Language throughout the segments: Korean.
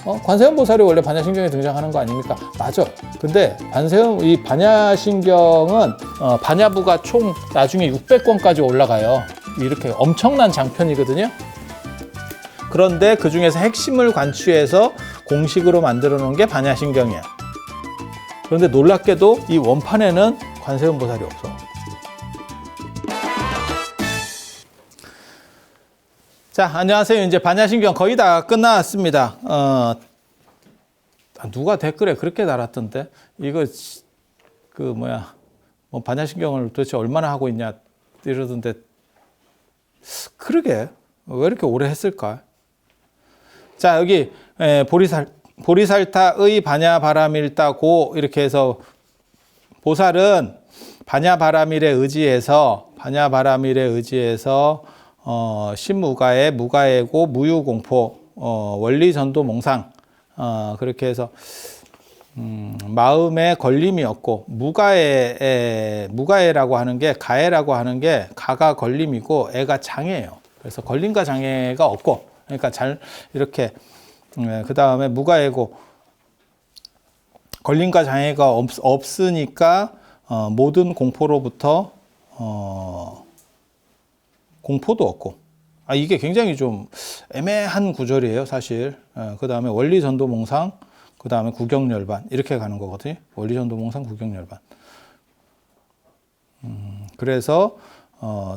관세음 보살이 원래 반야신경에 등장하는 거 아닙니까? 맞아. 근데 이 반야신경은 반야부가 총 나중에 600권까지 올라가요. 이렇게 엄청난 장편이거든요. 그런데 그 중에서 핵심을 관취해서 공식으로 만들어 놓은 게 반야신경이야. 그런데 놀랍게도 이 원판에는 관세음 보살이 없어. 자, 안녕하세요. 이제 반야신경 거의 다 끝났습니다. 누가 댓글에 그렇게 달았던데? 이거, 반야신경을 도대체 얼마나 하고 있냐, 이러던데. 그러게. 왜 이렇게 오래 했을까? 자, 여기, 보리살타의 반야바라밀다고 이렇게 해서 보살은 반야바라밀에 의지해서 신무가에 무가해고 무유공포 원리전도몽상 그렇게 해서 마음에 걸림이 없고 무가해라고 하는 게 가해라고 하는 게 가가 걸림이고 애가 장애예요. 그래서 걸림과 장애가 없고 그러니까 잘 이렇게 그 다음에 무가해고 걸림과 장애가 없으니까 모든 공포로부터 공포도 없고 이게 굉장히 좀 애매한 구절이에요 사실. 그 다음에 원리전도몽상 그 다음에 구경열반 이렇게 가는 거거든요. 원리전도몽상 구경열반. 그래서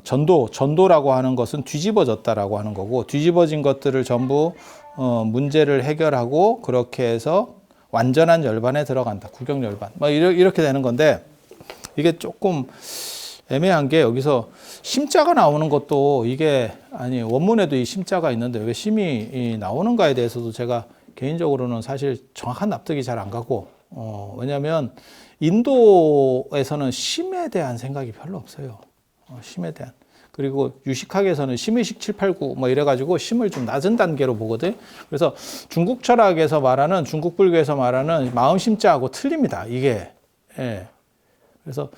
전도라고 하는 것은 뒤집어졌다라고 하는 거고 뒤집어진 것들을 전부 문제를 해결하고 그렇게 해서 완전한 열반에 들어간다. 구경열반. 이렇게 되는 건데 이게 조금 애매한 게 여기서 심자가 나오는 것도 이게 원문에도 이 심자가 있는데 왜 심이 나오는가에 대해서도 제가 개인적으로는 사실 정확한 납득이 잘 안 가고 왜냐하면 인도에서는 심에 대한 생각이 별로 없어요. 심에 대한. 그리고 유식학에서는 심의식 7, 8, 9 이래가지고 심을 좀 낮은 단계로 보거든. 그래서 중국 철학에서 말하는 중국 불교에서 말하는 마음 심자하고 틀립니다. 이게. 예. 그래서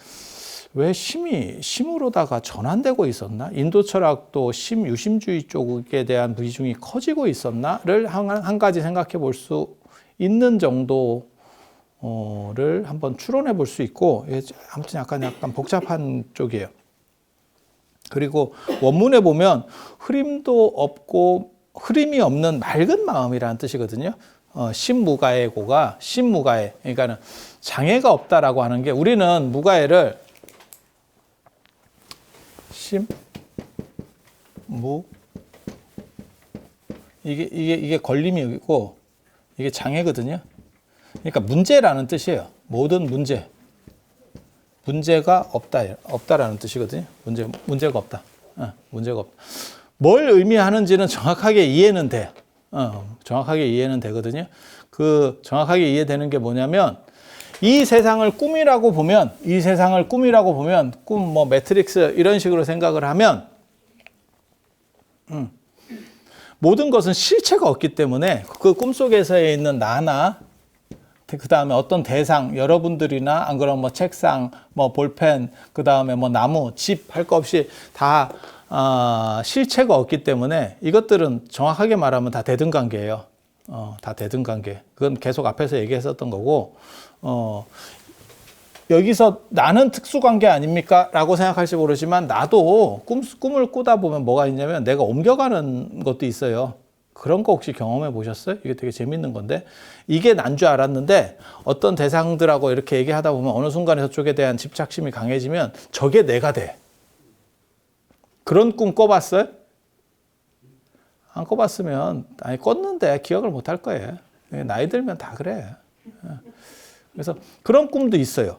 왜 심으로다가 전환되고 있었나? 인도 철학도 유심주의 쪽에 대한 비중이 커지고 있었나를 한 가지 생각해 볼 수 있는 정도를 한번 추론해 볼 수 있고, 아무튼 약간 복잡한 쪽이에요. 그리고 원문에 보면 흐림도 없고 흐림이 없는 맑은 마음이라는 뜻이거든요. 신무가해고가 신무가해, 그러니까는 장애가 없다라고 하는 게 우리는 무가해를 이게 걸림이 있고 이게 장애거든요. 그러니까 문제라는 뜻이에요. 모든 문제가 없다라는 뜻이거든요. 문제가 없다. 문제가 없다. 뭘 의미하는지는 정확하게 이해는 돼. 정확하게 이해는 되거든요. 그 정확하게 이해되는 게 뭐냐면 이 세상을 꿈이라고 보면 꿈 매트릭스 이런 식으로 생각을 하면 모든 것은 실체가 없기 때문에 그 꿈속에서 있는 나나 그 다음에 어떤 대상 여러분들이나 안 그러면 책상 볼펜 그 다음에 나무 집 할 거 없이 다 실체가 없기 때문에 이것들은 정확하게 말하면 다 대등관계예요. 다 대등관계. 그건 계속 앞에서 얘기했었던 거고 여기서 나는 특수관계 아닙니까? 라고 생각할지 모르지만 나도 꿈을 꾸다 보면 뭐가 있냐면 내가 옮겨가는 것도 있어요. 그런 거 혹시 경험해 보셨어요? 이게 되게 재밌는 건데 이게 난 줄 알았는데 어떤 대상들하고 이렇게 얘기하다 보면 어느 순간에 저쪽에 대한 집착심이 강해지면 저게 내가 돼. 그런 꿈 꿔봤어요? 안 꿔봤으면 꿨는데 기억을 못 할 거예요. 나이 들면 다 그래. 그래서 그런 꿈도 있어요.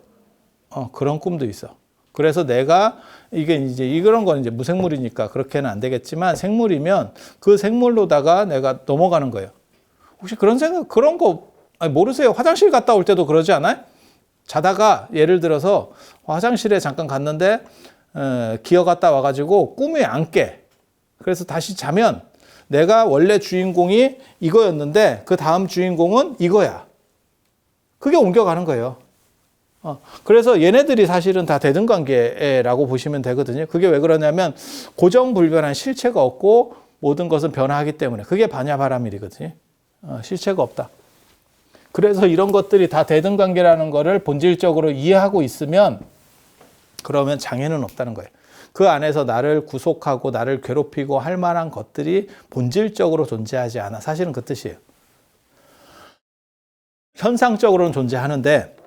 그런 꿈도 있어. 그래서 내가 이게 이제 이런 건 이제 무생물이니까 그렇게는 안 되겠지만 생물이면 그 생물로다가 내가 넘어가는 거예요. 혹시 그런 거 모르세요? 화장실 갔다 올 때도 그러지 않아요? 자다가 예를 들어서 화장실에 잠깐 갔는데 기어갔다 와가지고 꿈에 안 깨. 그래서 다시 자면 내가 원래 주인공이 이거였는데 그 다음 주인공은 이거야. 그게 옮겨가는 거예요. 그래서 얘네들이 사실은 다 대등관계라고 보시면 되거든요. 그게 왜 그러냐면 고정불변한 실체가 없고 모든 것은 변화하기 때문에 그게 반야바라밀이거든요. 실체가 없다. 그래서 이런 것들이 다 대등관계라는 거를 본질적으로 이해하고 있으면 그러면 장애는 없다는 거예요. 그 안에서 나를 구속하고 나를 괴롭히고 할 만한 것들이 본질적으로 존재하지 않아. 사실은 그 뜻이에요. 현상적으로는 존재하는데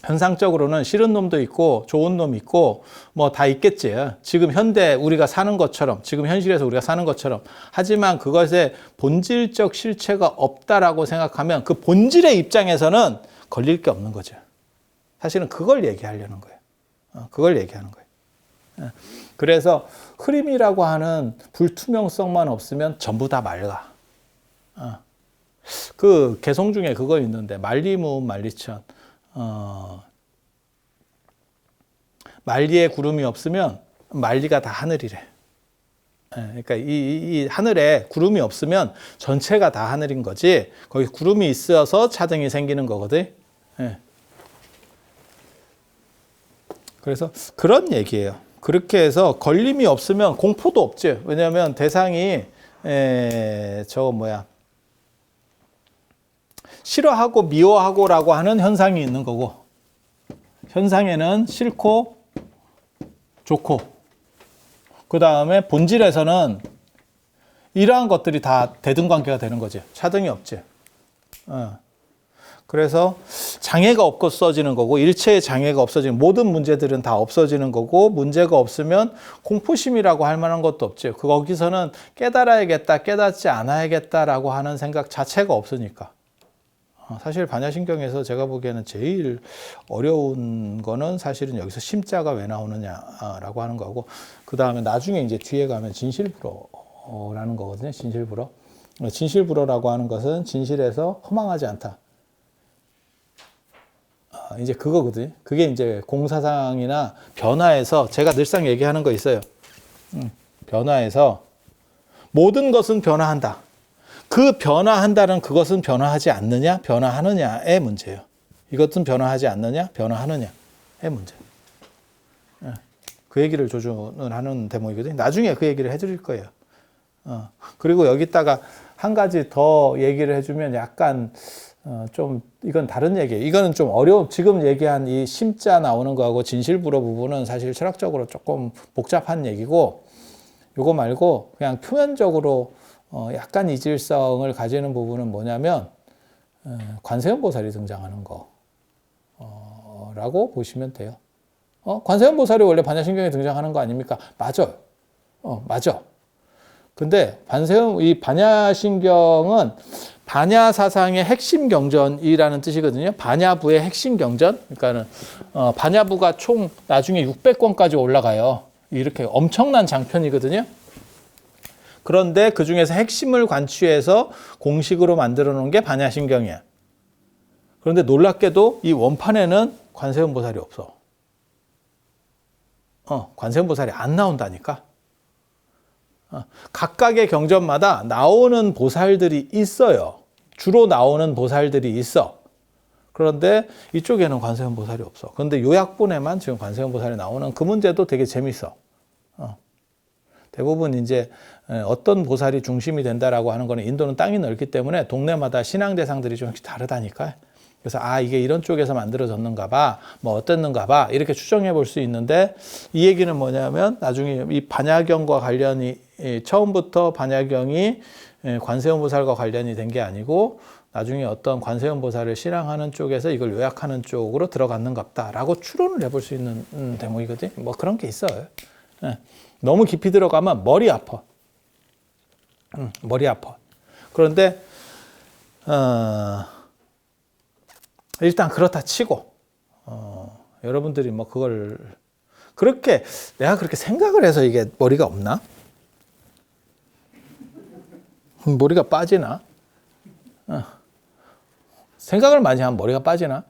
현상적으로는 싫은 놈도 있고 좋은 놈 있고 뭐 다 있겠지. 지금 현대 우리가 사는 것처럼 지금 현실에서 우리가 사는 것처럼. 하지만 그것에 본질적 실체가 없다라고 생각하면 그 본질의 입장에서는 걸릴 게 없는 거죠. 사실은 그걸 얘기하려는 거예요. 그걸 얘기하는 거예요. 그래서 흐림이라고 하는 불투명성만 없으면 전부 다 맑아. 그 개성 중에 그거 있는데 만리무음 만리천. 만리에 구름이 없으면 만리가 다 하늘이래. 그러니까 이 하늘에 구름이 없으면 전체가 다 하늘인 거지. 거기 구름이 있어서 차등이 생기는 거거든. 그래서 그런 얘기예요. 그렇게 해서 걸림이 없으면 공포도 없지. 왜냐하면 대상이 싫어하고 미워하고라고 하는 현상이 있는 거고, 현상에는 싫고 좋고, 그 다음에 본질에서는 이러한 것들이 다 대등관계가 되는 거지. 차등이 없지. 그래서 장애가 없어지는 거고, 일체의 장애가 없어지는, 모든 문제들은 다 없어지는 거고, 문제가 없으면 공포심이라고 할 만한 것도 없지. 거기서는 깨달아야겠다, 깨닫지 않아야겠다라고 하는 생각 자체가 없으니까. 사실 반야신경에서 제가 보기에는 제일 어려운 거는 사실은 여기서 심자가 왜 나오느냐라고 하는 거고, 그 다음에 나중에 이제 뒤에 가면 진실불어라는 거거든요. 진실불어. 진실불어라고 하는 것은 진실에서 허망하지 않다. 이제 그거거든요. 그게 이제 공사상이나 변화에서 제가 늘상 얘기하는 거 있어요. 변화에서 모든 것은 변화한다. 그 변화한다는 그것은 변화하지 않느냐, 변화하느냐의 문제예요. 이것은 변화하지 않느냐, 변화하느냐의 문제. 그 얘기를 조준을 하는 대목이거든요. 나중에 그 얘기를 해드릴 거예요. 그리고 여기다가 한 가지 더 얘기를 해주면 약간 좀 이건 다른 얘기예요. 이거는 좀 어려운, 지금 얘기한 이 심자 나오는 거하고 진실불어 부분은 사실 철학적으로 조금 복잡한 얘기고, 요거 말고 그냥 표면적으로 약간 이질성을 가지는 부분은 뭐냐면 관세음보살이 등장하는 거라고 보시면 돼요. 관세음보살이 원래 반야신경에 등장하는 거 아닙니까? 맞아요. 맞아. 근데 이 반야신경은 반야사상의 핵심 경전이라는 뜻이거든요. 반야부의 핵심 경전. 그러니까는 반야부가 총 나중에 600권까지 올라가요. 이렇게 엄청난 장편이거든요. 그런데 그 중에서 핵심을 관취해서 공식으로 만들어 놓은 게 반야신경이야. 그런데 놀랍게도 이 원판에는 관세음보살이 없어. 관세음보살이 안 나온다니까. 각각의 경전마다 나오는 보살들이 있어요. 주로 나오는 보살들이 있어. 그런데 이쪽에는 관세음보살이 없어. 그런데 요약본에만 지금 관세음보살이 나오는 그 문제도 되게 재밌어. 대부분 이제 어떤 보살이 중심이 된다라고 하는 거는 인도는 땅이 넓기 때문에 동네마다 신앙 대상들이 좀 다르다니까. 그래서 이게 이런 쪽에서 만들어졌는가 봐, 뭐 어땠는가 봐, 이렇게 추정해 볼 수 있는데, 이 얘기는 뭐냐면 나중에 이 반야경과 관련이 처음부터 반야경이 관세음보살과 관련이 된 게 아니고 나중에 어떤 관세음보살을 신앙하는 쪽에서 이걸 요약하는 쪽으로 들어갔는갑다라고 추론을 해볼 수 있는 대목이거든요. 뭐 그런 게 있어요. 너무 깊이 들어가면 머리 아파. 머리 아파. 그런데 일단 그렇다 치고 여러분들이 뭐 그걸 그렇게 내가 그렇게 생각을 해서 이게 머리가 없나? 머리가 빠지나? 생각을 많이 하면 머리가 빠지나?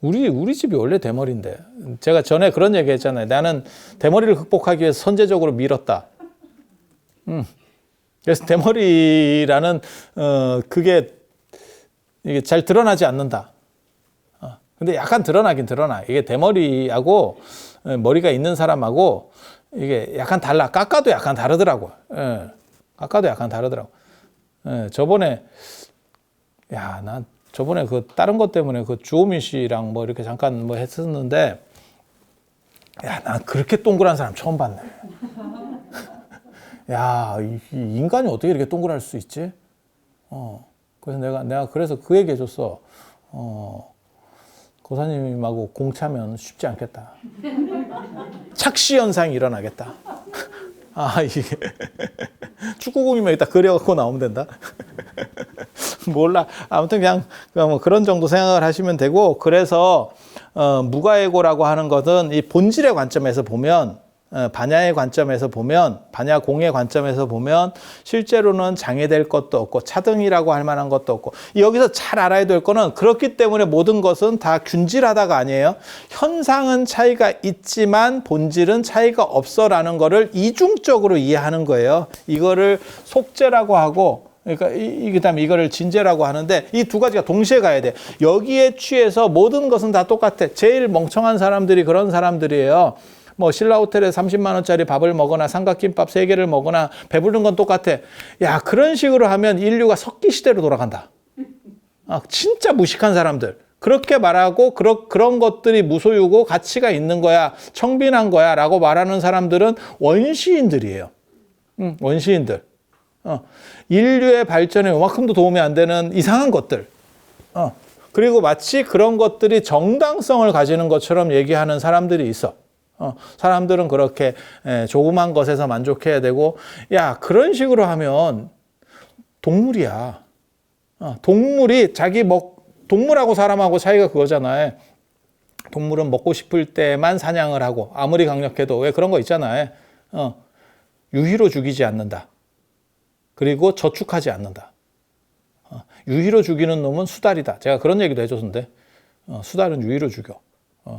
우리 집이 원래 대머리인데, 제가 전에 그런 얘기 했잖아요. 나는 대머리를 극복하기 위해서 선제적으로 밀었다. 그래서 대머리라는 그게 이게 잘 드러나지 않는다. 근데 약간 드러나긴 드러나. 이게 대머리하고 머리가 있는 사람하고 이게 약간 달라. 깎아도 약간 다르더라고. 아까도 약간 다르더라고. 예, 저번에 난 저번에 그 다른 것 때문에 그 주호민 씨랑 뭐 이렇게 잠깐 뭐 했었는데 난 그렇게 동그란 사람 처음 봤네. 이 인간이 어떻게 이렇게 동그랄 수 있지? 그래서 내가 그래서 그 얘기 해줬어. 고사님하고 공차면 쉽지 않겠다. 착시 현상이 일어나겠다. 이게 축구공이면 이따 그려갖고 나오면 된다. 몰라. 아무튼 그냥 뭐 그런 정도 생각을 하시면 되고, 그래서 무가에고라고 하는 것은 이 본질의 관점에서 보면, 반야의 관점에서 보면, 반야 공의 관점에서 보면 실제로는 장애될 것도 없고 차등이라고 할 만한 것도 없고, 여기서 잘 알아야 될 거는, 그렇기 때문에 모든 것은 다 균질하다가 아니에요. 현상은 차이가 있지만 본질은 차이가 없어라는 거를 이중적으로 이해하는 거예요. 이거를 속죄라고 하고, 그러니까 그다음에 이거를 진죄라고 하는데, 이 두 가지가 동시에 가야 돼. 여기에 취해서 모든 것은 다 똑같아. 제일 멍청한 사람들이 그런 사람들이에요. 뭐 신라 호텔에 30만 원짜리 밥을 먹거나 삼각김밥 3개를 먹거나 배부른 건 똑같아. 그런 식으로 하면 인류가 석기 시대로 돌아간다. 진짜 무식한 사람들. 그렇게 말하고 그런 것들이 무소유고 가치가 있는 거야, 청빈한 거야 라고 말하는 사람들은 원시인들이에요. 원시인들. 인류의 발전에 요만큼도 도움이 안 되는 이상한 것들. 그리고 마치 그런 것들이 정당성을 가지는 것처럼 얘기하는 사람들이 있어. 사람들은 그렇게 조그만 것에서 만족해야 되고, 그런 식으로 하면 동물이야. 동물이 동물하고 사람하고 차이가 그거잖아요. 동물은 먹고 싶을 때만 사냥을 하고, 아무리 강력해도 왜 그런 거 있잖아요. 유희로 죽이지 않는다. 그리고 저축하지 않는다. 유희로 죽이는 놈은 수달이다. 제가 그런 얘기도 해줬는데, 수달은 유희로 죽여.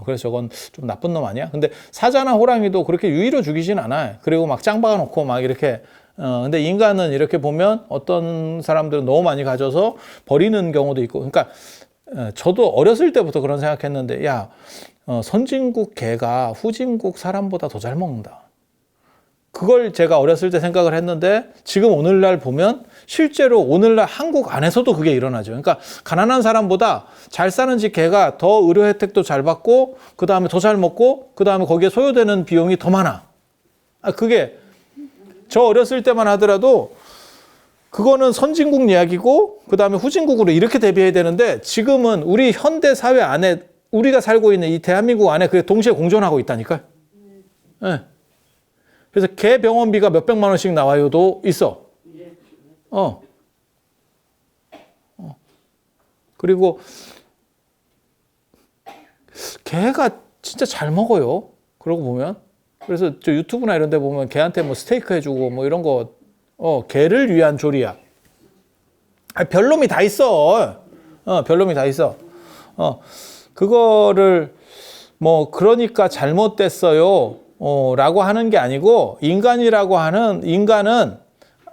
그래서 저건 좀 나쁜 놈 아니야? 근데 사자나 호랑이도 그렇게 유의로 죽이진 않아요. 그리고 막 짱 박아놓고 막 이렇게. 근데 인간은 이렇게 보면 어떤 사람들은 너무 많이 가져서 버리는 경우도 있고. 그러니까 저도 어렸을 때부터 그런 생각했는데, 선진국 개가 후진국 사람보다 더 잘 먹는다. 그걸 제가 어렸을 때 생각을 했는데, 지금 오늘날 보면 실제로 오늘날 한국 안에서도 그게 일어나죠. 그러니까 가난한 사람보다 잘 사는 집 개가 더 의료 혜택도 잘 받고, 그 다음에 더 잘 먹고, 그 다음에 거기에 소요되는 비용이 더 많아. 그게 저 어렸을 때만 하더라도 그거는 선진국 이야기고, 그 다음에 후진국으로 이렇게 대비해야 되는데, 지금은 우리 현대 사회 안에 우리가 살고 있는 이 대한민국 안에 그게 동시에 공존하고 있다니까요. 네. 그래서 개 병원비가 몇백만 원씩 나와요도 있어. 그리고 개가 진짜 잘 먹어요. 그러고 보면. 그래서 저 유튜브나 이런 데 보면 개한테 뭐 스테이크 해주고 뭐 이런 거, 개를 위한 조리야. 별놈이 다 있어. 별놈이 다 있어. 그거를 뭐 그러니까 잘못됐어요 라고 하는 게 아니고, 인간은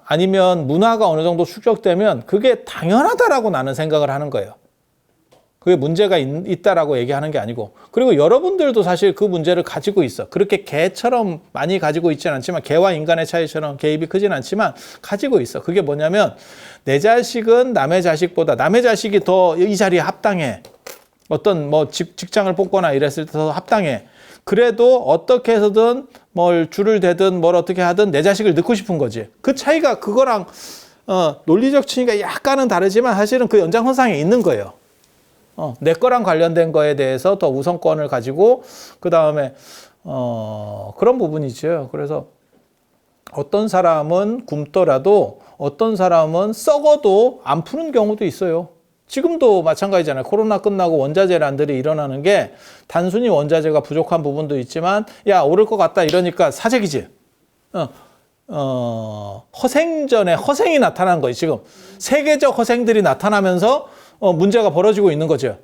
아니면 문화가 어느 정도 축적되면 그게 당연하다라고 나는 생각을 하는 거예요. 그게 문제가 있다라고 얘기하는 게 아니고. 그리고 여러분들도 사실 그 문제를 가지고 있어. 그렇게 개처럼 많이 가지고 있지는 않지만, 개와 인간의 차이처럼 개입이 크진 않지만 가지고 있어. 그게 뭐냐면, 내 자식은 남의 자식보다, 남의 자식이 더 이 자리에 합당해. 어떤 뭐 직장을 뽑거나 이랬을 때 더 합당해. 그래도 어떻게 해서든 뭘 줄을 대든 뭘 어떻게 하든 내 자식을 넣고 싶은 거지. 그 차이가 그거랑 논리적 차이가 약간은 다르지만 사실은 그 연장선상에 있는 거예요. 내 거랑 관련된 거에 대해서 더 우선권을 가지고, 그 다음에 그런 부분이죠. 그래서 어떤 사람은 굶더라도 어떤 사람은 썩어도 안 푸는 경우도 있어요. 지금도 마찬가지잖아요. 코로나 끝나고 원자재 난들이 일어나는 게 단순히 원자재가 부족한 부분도 있지만, 오를 것 같다 이러니까 사재기지. 허생전에 허생이 나타난 거예요. 지금 세계적 허생들이 나타나면서 문제가 벌어지고 있는 거죠.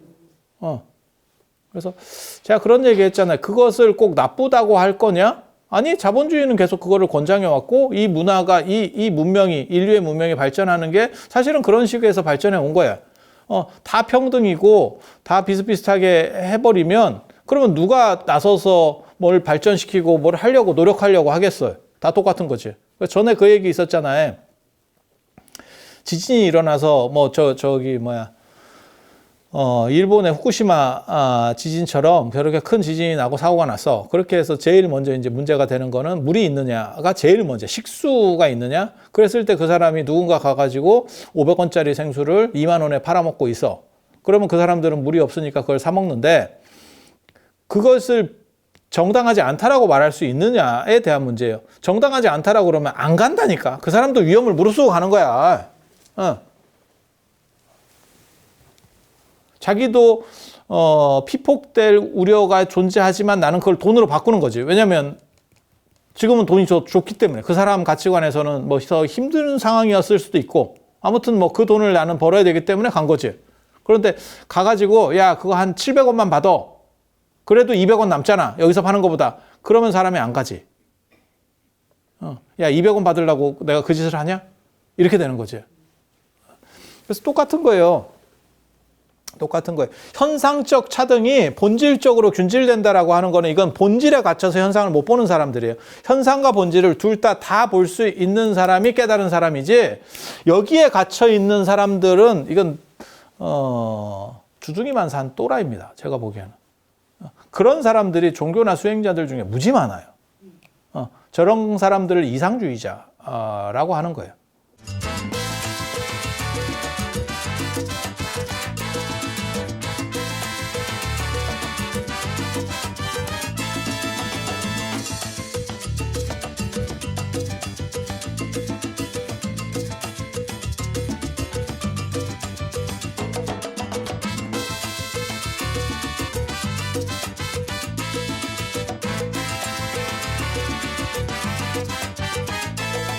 그래서 제가 그런 얘기 했잖아요. 그것을 꼭 나쁘다고 할 거냐? 아니, 자본주의는 계속 그거를 권장해 왔고, 이 문화가, 이 문명이, 인류의 문명이 발전하는 게 사실은 그런 식으로 발전해 온 거야. 다 평등이고 다 비슷비슷하게 해버리면, 그러면 누가 나서서 뭘 발전시키고 뭘 하려고 노력하려고 하겠어요. 다 똑같은 거지. 전에 그 얘기 있었잖아요. 지진이 일어나서 뭐 저기 뭐야 일본의 후쿠시마 지진처럼 그렇게 큰 지진이 나고 사고가 났어. 그렇게 해서 제일 먼저 이제 문제가 되는 거는 물이 있느냐가 제일 먼저, 식수가 있느냐. 그랬을 때 그 사람이 누군가 가가지고 500원짜리 생수를 2만 원에 팔아먹고 있어. 그러면 그 사람들은 물이 없으니까 그걸 사 먹는데, 그것을 정당하지 않다라고 말할 수 있느냐에 대한 문제예요. 정당하지 않다라고 그러면 안 간다니까. 그 사람도 위험을 무릅쓰고 가는 거야. 자기도 피폭될 우려가 존재하지만 나는 그걸 돈으로 바꾸는 거지. 왜냐하면 지금은 돈이 좋기 때문에. 그 사람 가치관에서는 뭐 더 힘든 상황이었을 수도 있고, 아무튼 뭐 그 돈을 나는 벌어야 되기 때문에 간 거지. 그런데 가가지고 야 그거 한 700원만 받아. 그래도 200원 남잖아, 여기서 파는 거보다. 그러면 사람이 안 가지. 야 200원 받으려고 내가 그 짓을 하냐? 이렇게 되는 거지. 그래서 똑같은 거예요. 현상적 차등이 본질적으로 균질된다라고 하는 거는, 이건 본질에 갇혀서 현상을 못 보는 사람들이에요. 현상과 본질을 둘 다 볼 수 있는 사람이 깨달은 사람이지, 여기에 갇혀 있는 사람들은 이건 주둥이만 산 또라이입니다. 제가 보기에는. 그런 사람들이 종교나 수행자들 중에 무지 많아요. 저런 사람들을 이상주의자라고 하는 거예요.